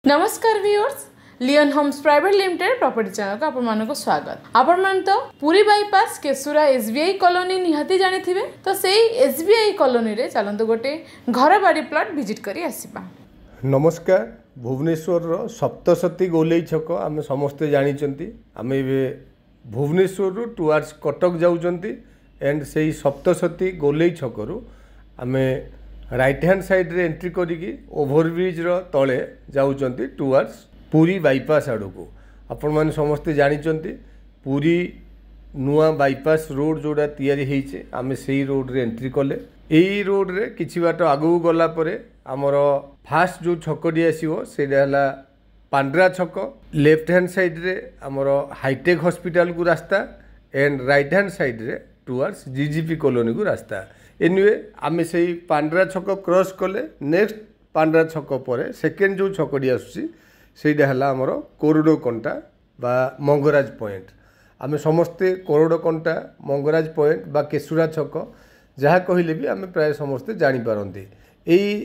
नमस्कार viewers, Leon homes private limited property channel को आपण स्वागत। आपण मान तो Puri bypass Kesura SBI colony निहाती जानी थिबे, तो सेही एसबीआई कॉलोनी रे चलंतु गोटे घर बाड़ी प्लॉट विजिट करी आसीबा। नमस्कार। भुवनेश्वर रो सप्तशती गोलेई छक आमे समस्ते जानिचंती। आमे भुवनेश्वर रु टुवर्ड्स कटक जाउचंती एंड सेही सप्तशती गोलेई छक रु आमे राइट हैंड साइड रे एंट्री करिकी ओवरब्रिज रो तळे जाउचंती टुवर्ड्स पुरी बाईपास आड़ को। आपण माने समस्ते जानिचंती पुरी नुआ बाईपास रोड जोड़ा तैयारी होइछे, आमे सेही रोड रे एंट्री कले। एई रोड रे किछि बाट आगु गला परे हमर फास्ट जो छकडी आसीबो सेडा हला पांड्रा छक। लेफ्ट हैंड साइड रे हमर हाईटेक हॉस्पिटल को रास्ता एंड राइट हैंड साइड रे टुवर्ड्स जीजीपी कॉलोनी को रास्ता। एनिवे आमे सेही पांड्रा छक क्रॉस कले। नेक्स्ट पांड्रा छक परे सेकेंड जो छकडी आसुची सेटा हला हमर कोरोडो कंटा बा मंगराज पॉइंट। आमे समस्ते कोरोडो कंटा मंगराज पॉइंट बा केसुरा छक जहाँ कहले भी आमे प्राय समस्ते जानी पारंती। एई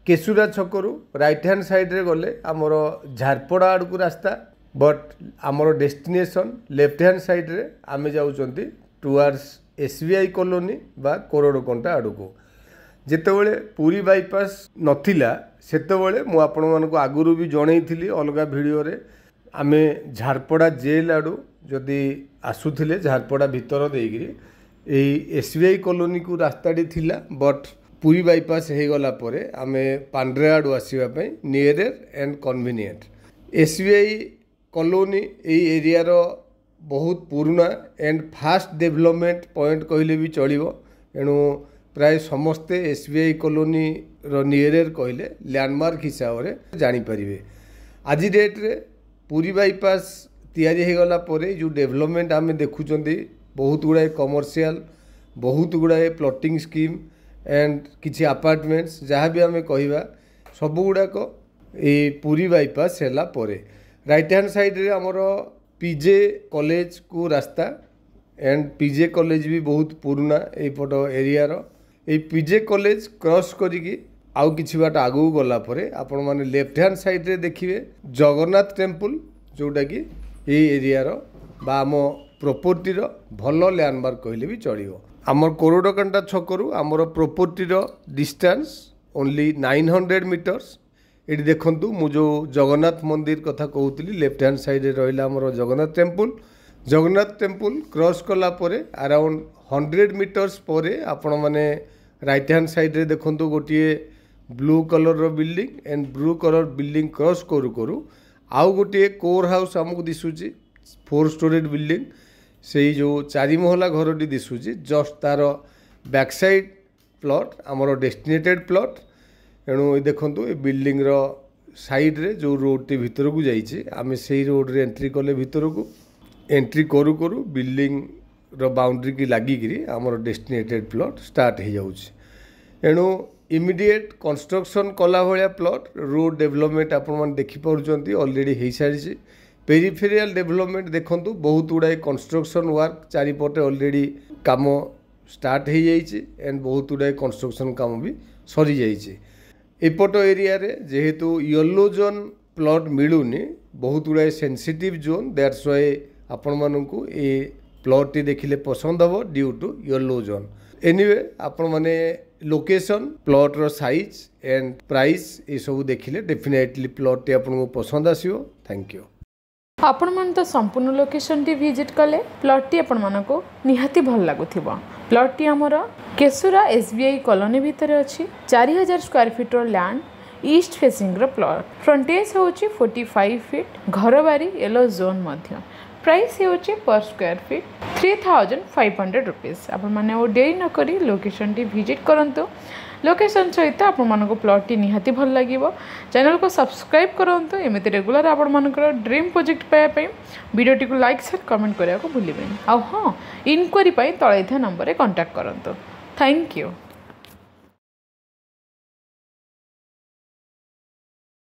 केसुरा छक रु राइट हैंड साइड रे गले हमर झारपड़ा आड़ को रास्ता, बट हमर डेस्टिनेशन लेफ्ट हैंड साइड रे आमे जाउचंती टुवर्ड्स एसबीआई कॉलोनी बा कोरोडो कंटा आड़ को। जेतेबेले पुरी बाईपास नथिला सेतेबेले मु आपण मानको आगुरु भी जणैथिली अलगा वीडियो रे आमे झारपड़ा जेल आड़ू जदि आसुथिले झारपड़ा भीतर देगिरी एई एसबीआई कॉलोनी को रास्ताटी थिला, बट पुरी बाईपास हे गला परे आमे पांड्रे आड़ू आसीबा पई nearer and convenient. SBI colony एई एरिया रो बहुत पुराना एंड फास्ट डेवलपमेंट पॉइंट कहले भी चलिबो। एणु प्राय समस्ते एसबीआई कॉलोनी रो नियरर कहले लैंडमार्क हिसाब से जानीपारे। आज डेट रे पुरी बाईपास तैयारी हो गला परे जो डेवलपमेंट आम देखुचंदी बहुत गुड़ाए कमर्शियल, बहुत गुड़ाए प्लॉटिंग स्कीम एंड किछि अपार्टमेंट्स जहाँ भी आम कहवा सब गुड़ाक ये पुरी बाईपास है परे। राइट हैंड साइड रे हमर पीजे कॉलेज को रास्ता एंड पीजे कॉलेज भी बहुत पुराना एपट एरिया रो। ए पीजे कॉलेज क्रॉस करिकी आउ किछि बाट आगु गला परे आपण माने लेफ्ट हैंड साइड रे देखिबे जगन्नाथ टेम्पल जोटा कि ए एरिया रो बा आम प्रॉपर्टी रो भलो लैंडमार्क कहले भी चलिबो। हमर कोरोडो कंटा छकरू हमर प्रॉपर्टी रो डिस्टेंस ओनली 900 मीटर्स। एटी देखंतु मु जो जगन्नाथ मंदिर कथा कहउतली लेफ्ट हैंड साइड रे रहिला हमर जगन्नाथ टेम्पल क्रॉस कला परे अराउंड 100 मीटर्स परे आपण माने राइट हैंड साइड रे देखंतु गोटिए ब्लू कलर रो building and blue colour building cross करू करू आउ गोटिए कोर हाउस हमको दिसुची 4 स्टोरेड बिल्डिंग। से जो 4 महला घरटी दिसुची जस्ट तार बैक साइड प्लॉट हमर डेस्टिनेटेड प्लॉट। एणु देखंतु ए बिल्डिंग रो साइड रे जो रोड टी भीतर को जाइए आमे सेही रोड रे एंट्री कले भीतर को एंट्री करू करू बिल्डिंग रो बाउंड्री की लागिकी आमर डेस्टिनेटेड प्लॉट स्टार्ट हो जाउछि। एणु इमिडिएट कंस्ट्रक्शन कला भाया प्लॉट रोड डेवलपमेंट आपण माने देखि पारुचंती ऑलरेडी हो सारी। पेरिफेरियल डेवलपमेंट देखंतु बहुत गुड़ाए कंस्ट्रक्शन वर्क चारिपटे ऑलरेडी काम स्टार्ट हो जाइए एंड बहुत गुड़ाए कंस्ट्रक्शन काम भी सरी जाइए। एपट एरिया रे जेहेतु येलो जोन प्लॉट मिलूनी बहुत गुड़ाए सेंसिटिव जोन, दैट्स व्हाई आपण मानकु ए प्लॉट टी देखिले पसंद हम due to yellow zone. Anyway आपण माने लोकेशन प्लॉट रो साइज एंड प्राइस ये सब देखिले डेफिनेटली प्लॉट टी आपन पसंद आसीबो। Thank you. आपण मान तो संपूर्ण लोकेशन टी विजिट कले प्लॉट टी आपण मानको निहाती भल लागुथिबो। प्लॉट टी हमर केसुरा एसबीआई कॉलोनी भीतर अछि। 4000 स्क्वायर फीट रो लैंड ईस्ट फेसिंग रो प्लॉट। फ्रंटेज होची 45 फीट। घर बारी येलो जोन मध्य। प्राइस होची पर स्क्वायर फीट 3500 रुपीस। आपण माने ओ देरी न करी लोकेशन टी विजिट करंतु। लोकेशन सहित आपण मानको प्लॉट टी निहाती भल लागिवो। चैनल को सब्सक्राइब करंतु। एमिति रेगुलर आपण मानकर ड्रीम प्रोजेक्ट पाया पई वीडियो टी को लाइक शेयर कमेंट करिया को भूलिबेनी। आ हां, इनक्वारी पई तळे था नंबर रे कांटेक्ट करंतु। Thank you.